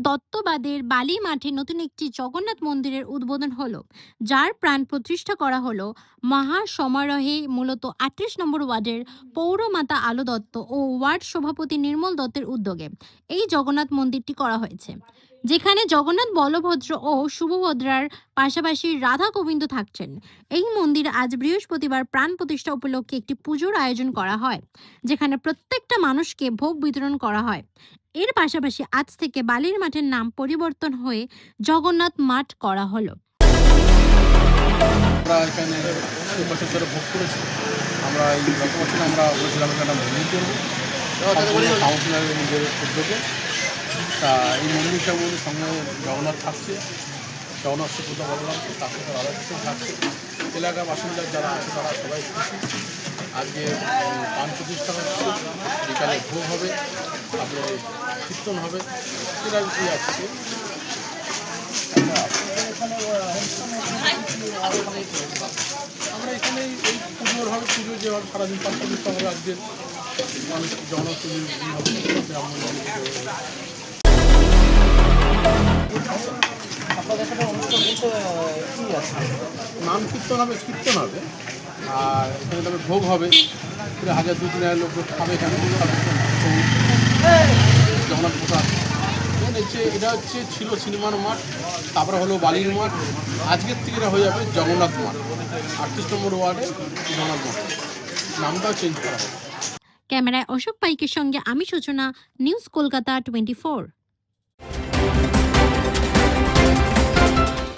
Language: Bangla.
দত্তবাদের বালি মাঠে নতুন একটি জগন্নাথ মন্দিরের উদ্বোধন হলো, যার প্রাণ প্রতিষ্ঠা করা হলো মহাসমারোহে। মূলত ৩৮ নম্বর ওয়ার্ডের পৌরমাতা আলো দত্ত ও ওয়ার্ড সভাপতি নির্মল দত্তের উদ্যোগে এই জগন্নাথ মন্দিরটি করা হয়েছে, যেখানে জগন্নাথ, বলভদ্র ও সুভদ্রার পাশাপাশি রাধা গোবিন্দ থাকছেন। এই মন্দিরে আজ বৃহস্পতিবার প্রাণ প্রতিষ্ঠা উপলক্ষে একটি পুজোর আয়োজন করা হয়, যেখানে প্রত্যেকটা মানুষকে ভোগ বিতরণ করা হয়। এর পাশাপাশি আজ থেকে বালির মাঠের নাম পরিবর্তন হয়ে জগন্নাথ মাঠ করা হলো। আমরা এখানে ২ বছর ধরে ভোগ করেছি। আমরা এই গত বছর আমরা বলেছিলাম একটা মন্দির করবো কাউন্সিলরের নিজের উদ্যোগে। তা এই মন্দিরটার মধ্যে সঙ্গে জগন্নাথ থাকছে, জগন্নাথ সুভদ্রা বলরাম, তার সাথে রাধাকৃষ্ণ থাকছে। এলাকার বাসিন্দা যারা আছে তারা সবাই খুশি। আজকে প্রাণ প্রতিষ্ঠা হচ্ছে, বিকালে ভোগ হবে, তারপরে কীর্তন হবে। সেটা আছে আমরা এখানে এই পুজোর হবে, পুজো যেভাবে সারাদিন প্রাণ প্রতিষ্ঠা হবে। আজকে মানুষ জগন্নাথ নাম কীর্তন হবে, আর এখানে তবে ভোগ হবে। ১,০০০-২,০০০ লোক খাবে এখানে জগন্নাথ প্রসাদ। এটা ছিল সিনেমার মাঠ, তারপরে হলো বালির মাঠ। আজকের থেকে এটা হয়ে যাবে জগন্নাথ মাঠ, ৩৮ নম্বর ওয়ার্ডে জগন্নাথ মাঠ। নামটাও চেঞ্জ করা হবে। ক্যামেরায় অশোক পাইকের সঙ্গে আমি সূচনা, নিউজ কলকাতা 24।